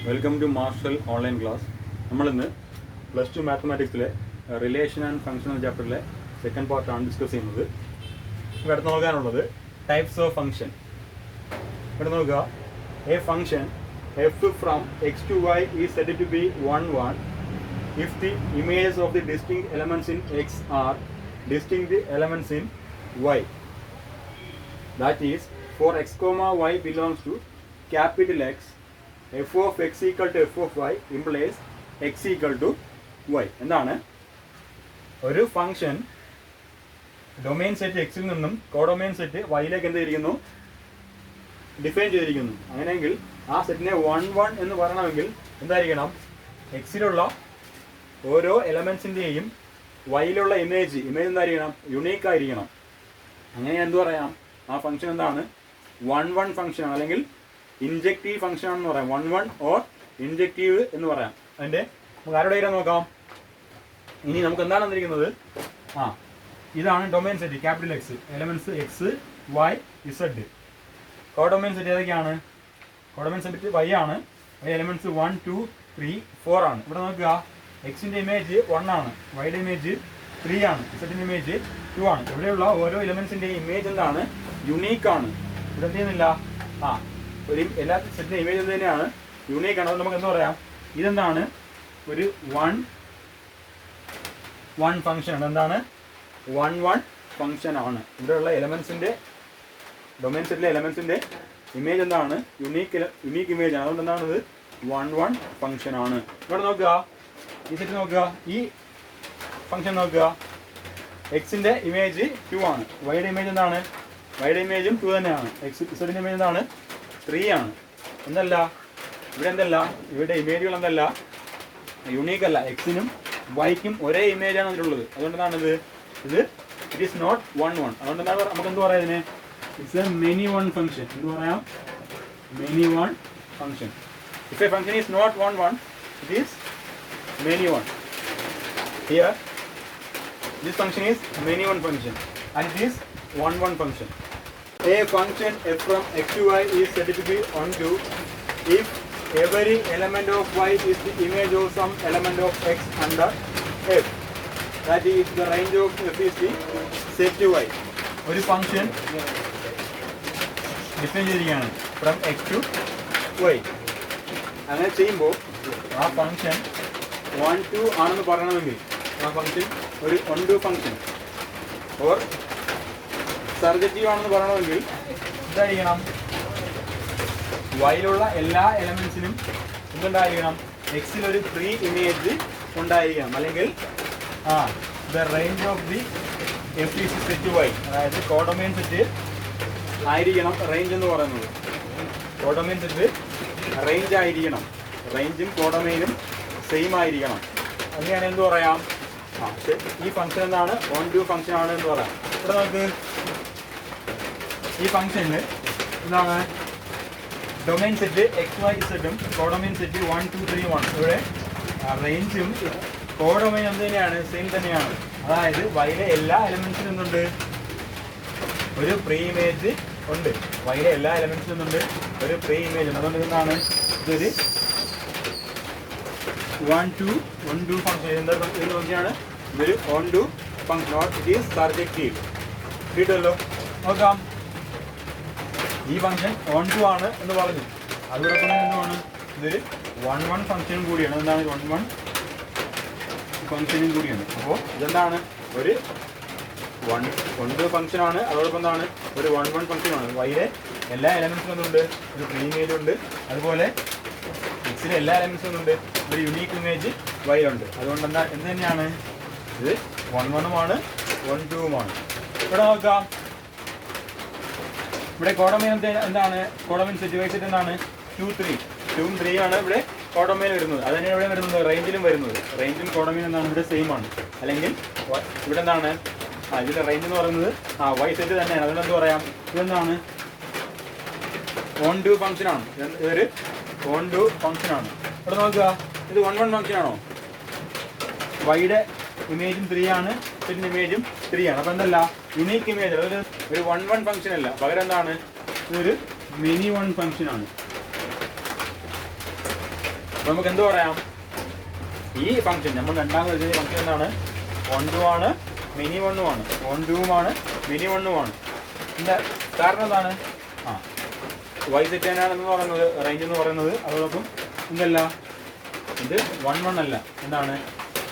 Welcome to Marshal online class. നമ്മളിന്ന് +2 മാത്തമാറ്റിക്സിലെ relation and function എന്ന ചാപ്റ്ററിലെ second പാർട്ടാണ് ഡിസ്കസ് ചെയ്യുന്നത്. ഇവിടെ അടുത്ത് നോക്കാനുള്ളത് ടൈപ്സ് ഓഫ് ഫംഗ്ഷൻ. ഇവിടെ നോക്കുക, a function f from X to Y is said to be 1 1 if the images of the distinct elements in x are distinct elements in y. That is, for x comma y belongs to capital X, f of x equal to f of y implies x equal to y. എന്താണ് ഒരു function domain set എക്സിൽ നിന്നും codomain set വൈയിലേക്ക് എന്ത് ചെയ്തിരിക്കുന്നു, define ചെയ്തിരിക്കുന്നു. അങ്ങനെയെങ്കിൽ ആ സെറ്റിനെ 1 1 എന്ന് പറയണമെങ്കിൽ എന്തായിരിക്കണം, എക്സിലുള്ള ഓരോ എലമെൻസിൻ്റെയും വൈയിലുള്ള ഇമേജ് എന്തായിരിക്കണം, യുണീക്ക് ആയിരിക്കണം. അങ്ങനെ എന്ത് പറയാം, ആ ഫംഗ്ഷൻ എന്താണ്, 1 1 ഫംഗ്ഷൻ അല്ലെങ്കിൽ ഇൻജക്റ്റീവ് ഫംഗ്ഷൻ ആണെന്ന് പറയാം. 1 1 ഓർ ഇൻജക്റ്റീവ് എന്ന് പറയാം. അതിൻ്റെ നമുക്ക് ആരുടെ ഡയഗ്രം നോക്കാം. ഇനി നമുക്ക് എന്താണ് വന്നിരിക്കുന്നത്, ഇതാണ് domain set capital X, elements x y z. Codomain set ഏതൊക്കെയാണ്, കോഡൊമെയിൻ സെറ്റ് വൈ ആണ്. എലമെൻറ്റ്സ് 1 2 3 4 ആണ്. ഇവിടെ നോക്കുക, എക്സിൻ്റെ ഇമേജ് 1 ആണ്, വൈയുടെ ഇമേജ് 3 ആണ്, ഇസഡിൻ്റെ ഇമേജ് 2 ആണ്. ഇവിടെയുള്ള ഓരോ എലമെൻസിൻ്റെ ഇമേജ് എന്താണ്, യുണീക്ക് ആണ്. ഇവിടെ എന്ത് ചെയ്യുന്നില്ല, ഒരു എല്ലാ സെറ്റിൻ്റെ ഇമേജ് എന്ത് തന്നെയാണ്, യുണീക്ക് ആണ്. അത് നമുക്ക് എന്താ പറയാം, ഇതെന്താണ്, ഒരു 1 1 ഫംഗ്ഷൻ ആണ്. എന്താണ്, 1 1 ഫംഗ്ഷൻ ആണ്. ഇവിടെയുള്ള എലമെൻസിൻ്റെ ഡൊമെയിൻ സെറ്റിലെ എലമെൻസിൻ്റെ ഇമേജ് എന്താണ്, യുണീക്ക് ഇമേജ് ആണ്. അതുകൊണ്ട് എന്താണ് ഇത് 1 1 ഫംഗ്ഷൻ ആണ്. ഇവിടെ നോക്കുക, ഈ സെറ്റ് നോക്കുക, ഈ ഫംഗ്ഷൻ നോക്കുക, എക്സിൻ്റെ ഇമേജ് 2 ആണ്, വൈയുടെ ഇമേജ് എന്താണ്, വൈയുടെ ഇമേജും 2 തന്നെയാണ്. ഇസഡിൻ്റെ ഇമേജ് എന്താണ്, 3 ആണ്. എന്തല്ല ഇവിടെ എന്തല്ല, ഇവിടെ ഇമേജുകൾ എന്തല്ല, യുണീക്ക് അല്ല. എക്സിനും വൈക്കും ഒരേ ഇമേജാണ് അതിലുള്ളത്. അതുകൊണ്ട് എന്താണ് ഇത് ഇറ്റ് ഈസ് നോട്ട് 1 1. അതുകൊണ്ട് എന്താണ് നമുക്ക് എന്ത് പറയാം, ഇതിന് it's a many one function. എന്ത് പറയാം, many one function. If a function is not 1 1, it is many one. Here this function is many one function and it is 1 1 function. A function f from x to y is said to be 1 2 if every element of y is the image of some element of x under f. That is, the range of f is the set to y. ഒരു function define ചെയ്തിരിക്കുകയാണ് from X to Y. അങ്ങനെ ചെയ്യുമ്പോൾ ആ function 1 2 ആണെന്ന് പറയണമെങ്കിൽ ആ function ഒരു 1 2 function. Or സർജറ്റീവ് ആണെന്ന് പറയണമെങ്കിൽ എന്തായിരിക്കണം, വൈയിലുള്ള എല്ലാ എലമെൻസിനും എന്തുണ്ടായിരിക്കണം, എക്സിൽ ഒരു ഫ്രീ ഇമേജ് ഉണ്ടായിരിക്കണം. അല്ലെങ്കിൽ the range of the f is set Y. അതായത് കോഡൊമെയിൻ സെറ്റ് ആയിരിക്കണം റേഞ്ച് എന്ന് പറയുന്നത്. കോഡൊമെയിൻ സെറ്റ് റേഞ്ച് ആയിരിക്കണം. റേഞ്ചും കോഡൊമെയിനും സെയിം ആയിരിക്കണം. അങ്ങനെയാണ് എന്ത് പറയാം, ഈ ഫംഗ്ഷൻ എന്താണ്, 1 2 ഫംഗ്ഷൻ ആണ് എന്ന് പറയാം. ഇവിടെ നമുക്ക് ഈ ഫംഗ്ഷനിൽ എന്താണ്, ഡൊമെയിൻ സെറ്റ് എക്സ് വൈ സെറ്റും കോഡൊമെയിൻ സെറ്റ് 1 2 3 1. ഇവിടെ റേഞ്ചും കോഡൊമെയിൻ എന്ത് തന്നെയാണ്, സെയിം തന്നെയാണ്. അതായത് വൈയിലെ എല്ലാ എലമെൻസിനും എന്തുണ്ട്, ഒരു പ്രീ ഇമേജ് ഉണ്ട്. വൈയിലെ എല്ലാ എലമെൻസിനും എന്തുണ്ട്, ഒരു പ്രീ ഇമേജ് ഉണ്ട്. അതുകൊണ്ട് എന്താണ് ഇതൊരു 1 2 ഫംഗ്ഷൻ. എന്താ നോക്കിയാണ്, ഇതൊരു 1 2 function. Not it is surjective. കിട്ടുമല്ലോ, നോക്കാം. ഈ ഫംഗ്ഷൻ 1 2 ആണ് എന്ന് പറഞ്ഞു. അതോടൊപ്പം എന്താണ്, ഇതൊരു 1 1 ഫംഗ്ഷനും കൂടിയാണ്. എന്താണ് 1 1 ഫംഗ്ഷനും കൂടിയാണ്. അപ്പോൾ ഇതെന്താണ്, ഒരു 1 2 ഫംഗ്ഷനാണ്. അതോടൊപ്പം എന്താണ്, ഒരു 1 1 ഫംഗ്ഷനാണ്. വൈയിലെ എല്ലാ എലമെൻസിനും എന്തുണ്ട്, ഒരു പ്രീ ഇമേജ് ഉണ്ട്. അതുപോലെ എക്സിലെ എല്ലാ എലമെൻസും ഉണ്ട്, ഒരു യുണീക്ക് ഇമേജ് വൈയിലുണ്ട്. അതുകൊണ്ട് എന്ത് തന്നെയാണ്, ഇത് 1 1 1 2 ഇവിടെ നോക്കാം. ഇവിടെ കോഡൊമെയിൻ എന്താണ്, കോഡൊമെയിൻ സെറ്റ് വൈ സെറ്റ് എന്താണ് 2 3 2 3 ആണ് ഇവിടെ കോഡൊമെയിൻ വരുന്നത്. അത് തന്നെയാണ് ഇവിടെ വരുന്നത്, റേഞ്ചിലും വരുന്നത്. റേഞ്ചും കോഡൊമെയിൻ എന്താണ് ഇവിടെ സെയിം ആണ്. അല്ലെങ്കിൽ ഇവിടെ എന്താണ്, ഇതിൻ്റെ റേഞ്ച് എന്ന് പറയുന്നത് വൈ സെറ്റ് തന്നെയാണ്. അതുകൊണ്ട് എന്ത് പറയാം, ഇതെന്താണ് 1 2 ഫംഗ്ഷനാണ്. ഇതൊരു 1 2 ഫംഗ്ഷനാണ്. ഇവിടെ നോക്കുക, ഇത് 1 1 ഫംഗ്ഷൻ ആണോ, വൈയുടെ ഇമേജും 3 ആണ്, സെറ്റിൻ്റെ ഇമേജും 3 ആണ്. അപ്പോൾ എന്തല്ല, യുണീക്ക് ഇമേജ്. അതൊരു 1 1 ഫംഗ്ഷൻ അല്ല, പകരം എന്താണ്, ഇതൊരു മെനി വൺ ഫംഗ്ഷൻ ആണ്. അപ്പോൾ നമുക്ക് എന്ത് പറയാം, ഈ ഫംഗ്ഷൻ നമ്മൾ രണ്ടാമത് എഴുതിയ ഫംഗ്ഷൻ എന്താണ്, 1 2 ആണ്, മിനി 1 ആണ്, 1 2 ആണ്, മിനി 1 ആണ്. ഇതിൻ്റെ കാരണം എന്താണ്, വൈ സെറ്റ് തന്നെയാണെന്ന് പറയുന്നത് റേഞ്ച് എന്ന് പറയുന്നത്. അതോടൊപ്പം എന്തല്ല, ഇത് 1 1 അല്ല, എന്താണ്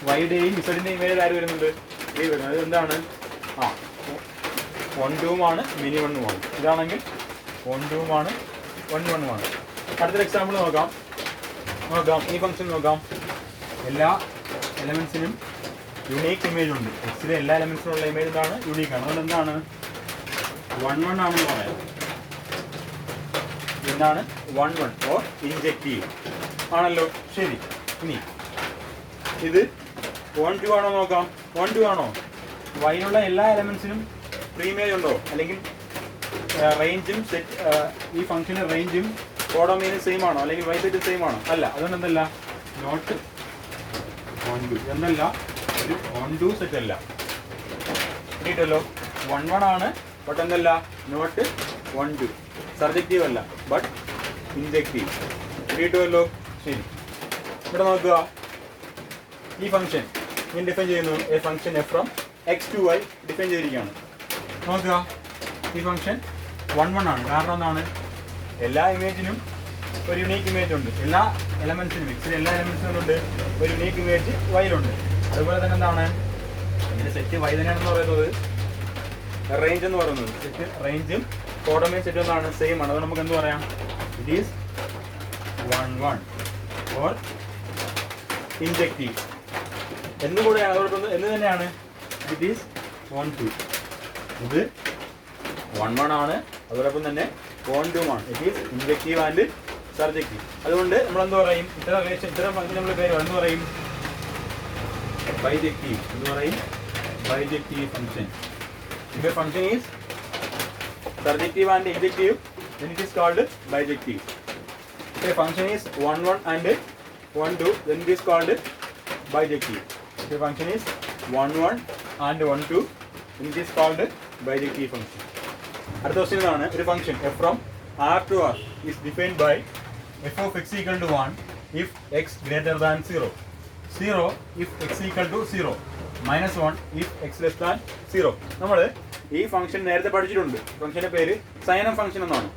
വൈയുടെയും ഇസഡിൻ്റെയും ഇമേജ് ആര് വരുന്നുണ്ട്, ഈ വരുന്നത്. അത് എന്താണ്, 1 2 ആണ്, മിനി 1 ആണ്. ഇതാണെങ്കിൽ 1 2 ആണ്, 1 1 ആണ്. അടുത്തൊരു എക്സാമ്പിൾ നോക്കാം. ഈ ഫംഗ്ഷൻ നോക്കാം. എല്ലാ എലമെൻസിനും യുണീക്ക് ഇമേജ് ഉണ്ട്. എക്സിലെ എല്ലാ എലമെൻസിനും ഉള്ള ഇമേജ് എന്താണ്, യുണീക്കാണ്. അതുകൊണ്ട് എന്താണ് 1 1 ആണെന്ന് പറയാം. എന്താണ് 1 1 ഓർ ഇൻജെക്റ്റീവ് ആണല്ലോ. ശരി, ഇനി ഇത് 1 2 ആണോ നോക്കാം. 1 2 ആണോ, വൈയിലുള്ള എല്ലാ എലമെൻസിനും ഫ്രീ ഇമേജ് ഉണ്ടോ, അല്ലെങ്കിൽ റേഞ്ചും സെറ്റ് ഈ ഫംഗ്ഷന് റേഞ്ചും കോഡൊമൈനും സെയിം ആണോ, അല്ലെങ്കിൽ വൈ സെറ്റ് സെയിം ആണോ, അല്ല. അതുകൊണ്ട് എന്തല്ല, നോട്ട് 1 2 എന്നല്ല, ഒരു 1 2 സെറ്റ് അല്ല. കിട്ടിയിട്ടല്ലോ. 1 1 ആണ്, ബട്ട് എന്തല്ല, നോട്ട് 1 2. സർജക്റ്റീവ് അല്ല, ബട്ട് ഇൻജെക്റ്റീവ്. കിട്ടുമല്ലോ. ശരി, ഇവിടെ നോക്കുക. ഈ ഫംഗ്ഷൻ ഞാൻ ഡിഫൈൻ ചെയ്യുന്നു. A function f from X to Y define ചെയ്തിരിക്കുകയാണ്. നോക്കുക, ഈ ഫംഗ്ഷൻ 1 1 ആണ്. കാരണം എന്താണ്, എല്ലാ ഇമേജിനും ഒരു യുണീക്ക് ഇമേജ് ഉണ്ട്. എല്ലാ എലമെൻസിനും, എക്സിലെ എല്ലാ എലമെൻസിനും ഉണ്ട് ഒരു യുണീക്ക് ഇമേജ് വൈയിലുണ്ട്. അതുപോലെ തന്നെ എന്താണ്, ഇതിൻ്റെ സെറ്റ് വൈ തന്നെയാണെന്ന് പറയുന്നത്. റേഞ്ച് എന്ന് പറയുന്നത് സെറ്റ് റേഞ്ചും കോഡൊമൈൻ സെറ്റ് എന്താണ്, സെയിം ആണ്. അത് നമുക്ക് എന്ത് പറയാം, ഇറ്റ് ഈസ് 1 1 ഓർ ഇൻജെക്റ്റീവ് എന്നുകൂടെയാണ്. അതോടൊപ്പം എന്ന് തന്നെയാണ്, ഇറ്റ് ഈസ് 1 2. ഇത് 1 1 ആണ്, അതോടൊപ്പം തന്നെ 1 2 ആണ്. It is injective and surjective. അതുകൊണ്ട് നമ്മൾ എന്ത് പറയും, ഇത്തരം ഫംഗ്ഷൻ നമ്മൾ പേര് എന്ത് പറയും, ബൈജെക്റ്റീവ് എന്ന് പറയും. ബൈജെക്റ്റീവ് function. If a function is surjective and injective, then it is called bijective. If a function is 1 1 and 1 2, then it is called bijective. If a function is 1 1 and 1 2, then it is called bijective function. അടുത്ത question ഇതാണ്. ഒരു function f from r to r is defined by f of x equal to 1 if x greater than 0, 0 if x equal to 0, -1 if x less than 0. നമ്മൾ ഈ function നേരത്തെ പഠിച്ചിട്ടുണ്ട്. ഫംഗ്ഷൻ്റെ പേര് സൈനം function എന്നാണ്.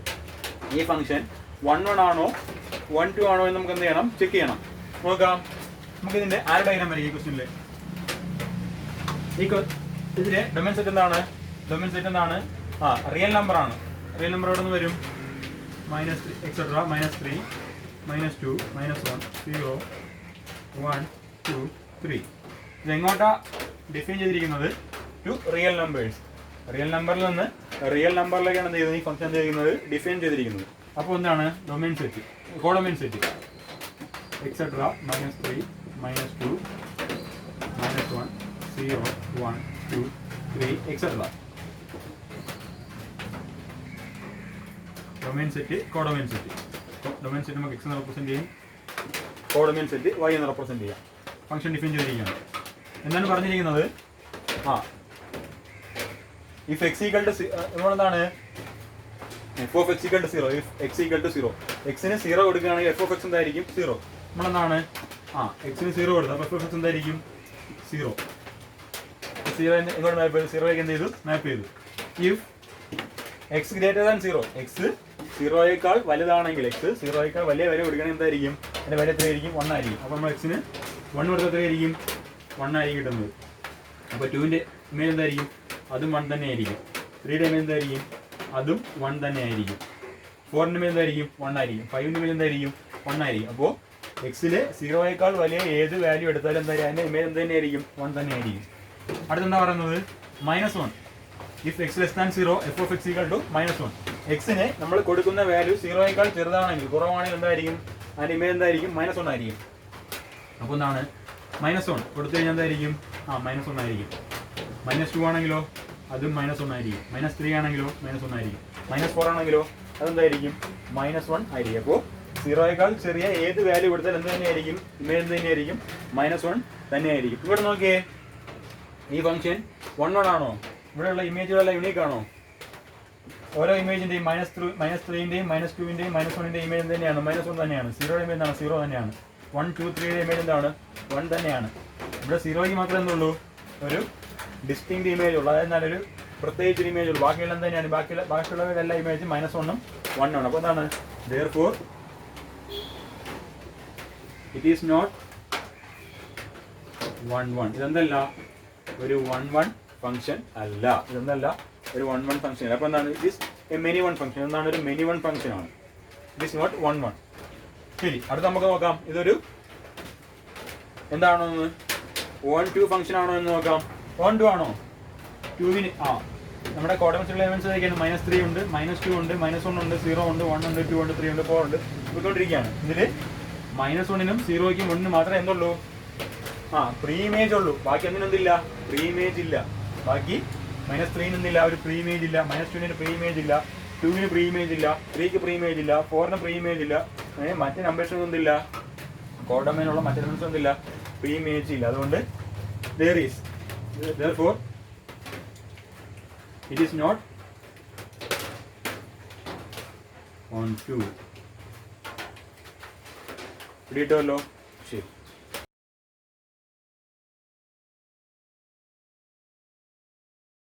ഈ ഫംഗ്ഷൻ 1 1 ആണോ 1 2 ആണോ എന്ന് നമുക്ക് എന്ത് ചെയ്യണം, ചെക്ക് ചെയ്യണം. നോക്കാം. നമുക്ക് ഇതിൻ്റെ ആര് ഡയഗ്രാം വരും ഈ ക്വസ്റ്റ്യനിൽ. ഇതിലെ ഡൊമൈൻ സെറ്റ് എന്താണ്, ഡൊമൈൻ സെറ്റ് എന്താണ്, റിയൽ നമ്പർ ആണ്. റിയൽ നമ്പർ എവിടെ നിന്ന് വരും, -3 എക്സെട്ര, -3 -2 -1 0 1 2 3. ഇതെങ്ങോട്ടാ ഡിഫൈൻ ചെയ്തിരിക്കുന്നത്, ടു റിയൽ നമ്പേഴ്സ്. റിയൽ നമ്പറിൽ നിന്ന് റിയൽ നമ്പറിലേക്കാണ് എന്ത് ചെയ്യുന്നത്, ഈ ഫംഗ്ഷൻ എന്ത് ചെയ്യുന്നത്, ഡിഫൈൻ ചെയ്തിരിക്കുന്നത്. അപ്പോൾ എന്താണ് domain set, codomain set etcetera, -3 -2 -1 0 1 2 3 etcetera. Domain set, codomain set. Domain set നമുക്ക് എക്സ് എന്ന് റെപ്രസെൻറ്റ് ചെയ്യും, കോഡൊമൈൻ സെറ്റ് വൈ എന്ന് റെപ്രസെൻറ്റ് ചെയ്യാം. ഫംഗ്ഷൻ ഡിഫൈൻ ചെയ്തിരിക്കുകയാണ്. എന്താണ് പറഞ്ഞിരിക്കുന്നത്, ഇഫ് എക്സ് ഈക്വൽ ടു നമ്മളെന്താണ്, f of X equal to 0 if X equal to 0, എക്സിന് 0 കൊടുക്കുകയാണെങ്കിൽ എഫ് ഓഫ് എക്സ് എന്തായിരിക്കും 0. നമ്മളെന്താണ് എക്സിന് 0 കൊടുത്തു, അപ്പോൾ എഫ് ഓഫ് എക്സ് എന്തായിരിക്കും 0. 0 ഇങ്ങോട്ട് മാപ്പ് ചെയ്തു, 0ലേക്ക് എന്ത് ചെയ്തു, മാപ്പ് ചെയ്തു. If x greater than 0, x 0യേക്കാൾ വലുതാണെങ്കിൽ, എക്സ് 0യേക്കാൾ വലിയ വില കൊടുക്കുകയാണെങ്കിൽ എന്തായിരിക്കും, അതിൻ്റെ വില എത്രയായിരിക്കും, 1 ആയിരിക്കും. അപ്പോൾ നമ്മൾ എക്സിന് 1 കൊടുത്ത എത്രയായിരിക്കും, 1 ആയിരിക്കും കിട്ടുന്നത്. അപ്പോൾ 2ൻ്റെ ഇമേജ് എന്തായിരിക്കും, അതും 1 തന്നെ ആയിരിക്കും. 3യുടെ ഇമേജ് എന്തായിരിക്കും, അതും 1 തന്നെ ആയിരിക്കും. 4ൻ്റെ ഇമേജ് എന്തായിരിക്കും, 1 ആയിരിക്കും. 5ൻ്റെ ഇമേജ് എന്തായിരിക്കും, 1 ആയിരിക്കും. അപ്പോൾ എക്സിൽ 0യേക്കാൾ വലിയ ഏത് വാല്യൂ എടുത്താലും എന്തായാലും അതിൻ്റെ ഇമേജ് എന്ത് തന്നെയായിരിക്കും, 1 തന്നെ ആയിരിക്കും. അടുത്തെന്താ പറയുന്നത്, -1 if X less than 0 f of X equal to -1. എക്സിന് നമ്മൾ കൊടുക്കുന്ന വാല്യൂ 0യേക്കാൾ ചെറുതാണെങ്കിൽ, കുറവാണെങ്കിൽ എന്തായിരിക്കും, അതിൻ്റെ ഇമേജ് എന്തായിരിക്കും, -1 ആയിരിക്കും. അപ്പോൾ എന്താണ് -1 കൊടുത്തു കഴിഞ്ഞാൽ എന്തായിരിക്കും, -1 ആയിരിക്കും. -2 ആണെങ്കിലോ അതും -1 ആയിരിക്കും. -3 ആണെങ്കിലോ -1 ആയിരിക്കും. -4 ആണെങ്കിലോ അതെന്തായിരിക്കും, -1 ആയിരിക്കും. അപ്പോൾ 0യേക്കാൾ ചെറിയ ഏത് വാല്യൂ കൊടുത്താൽ എന്ത് തന്നെയായിരിക്കും, ഇമേജ് എന്ത് തന്നെയായിരിക്കും, -1 തന്നെയായിരിക്കും. ഇവിടെ നോക്കിയേ, ഈ ഫംഗ്ഷൻ 1 1 ആണോ, ഇവിടെയുള്ള ഇമേജുകളെല്ലാം യുണീക്ക് ആണോ, ഓരോ ഇമേജിൻ്റെയും -3ൻ്റെയും -2ൻ്റെയും -1ൻ്റെയും ഇമേജ് തന്നെയാണ്, -1 തന്നെയാണ്. 0യുടെ ഇമേജ് എന്താണ്, 0 തന്നെയാണ്. 1 2 3 ഇമേജ് എന്താണ് 1 തന്നെയാണ്. ഇവിടെ 0ക്ക് മാത്രമേ എന്തുള്ളൂ ഒരു ഡിസ്റ്റിങ്ക്ട് ഇമേജ് ഉള്ളൂ, അതായത് നല്ലൊരു പ്രത്യേകിച്ച് ഒരു ഇമേജ് ഉള്ളൂ. ബാക്കിയെല്ലാം തന്നെയാണ്, ബാക്കിയുള്ളവരെല്ലാം ഇമേജ് -1ഉം 1 ആണ്. അപ്പോൾ എന്താണ് therefore it is not 1 1. ഇതെന്തല്ല ഒരു 1 1 ഫംഗ്ഷൻ അല്ല. ഇതെന്തല്ല ഒരു 1 1 ഫംഗ്ഷൻ അല്ല. അപ്പോൾ എന്താണ് it is a many one function. എന്താണ് ഒരു മെനി വൺ ഫംഗ്ഷൻ ആണ്. It is not 1 1. ശരി, അടുത്ത നമുക്ക് നോക്കാം ഇതൊരു എന്താണോ എന്ന് 1 2 ഫംഗ്ഷൻ ആണോ എന്ന് നോക്കാം. 1 2 ആണോ? 2വിന് നമ്മുടെ കോർഡിനേറ്റ്സ് എലമെന്റ്സ് ഏതൊക്കെയാണ്? -3 ഉണ്ട്, -2 ഉണ്ട്, -1 ഉണ്ട്, 0 ഉണ്ട്, 1 ഉണ്ട്, 2 ഉണ്ട്, 3 ഉണ്ട്, 4 ഉണ്ട് പോയിക്കൊണ്ടിരിക്കുകയാണ്. ഇതിൽ -1നും 0ക്കും 1നും മാത്രമേ എന്തുള്ളൂ പ്രീ ഇമേജ് ഉള്ളൂ. ബാക്കി എന്തിനൊന്നില്ല, പ്രീ ഇമേജ് ഇല്ല. ബാക്കി -3 നിന്നില്ല ഒരു പ്രീ ഇമേജ് ഇല്ല, -2ന് പ്രീ ഇമേജ് ഇല്ല, 2ന് പ്രീ ഇമേജ് ഇല്ല, 3ക്ക് പ്രീ ഇമേജ് ഇല്ല, 4ന് പ്രീ ഇമേജ് ഇല്ല. മറ്റേ നമ്പേഴ്സ് ഒന്നില്ല, കോഡമേനുള്ള മറ്റേ നമ്പേഴ്സ് ഒന്നില്ല, പ്രീ ഇമേജ് ഇല്ല. അതുകൊണ്ട് therefore it is not 1 2. പിടിയിട്ടല്ലോ. ശരി.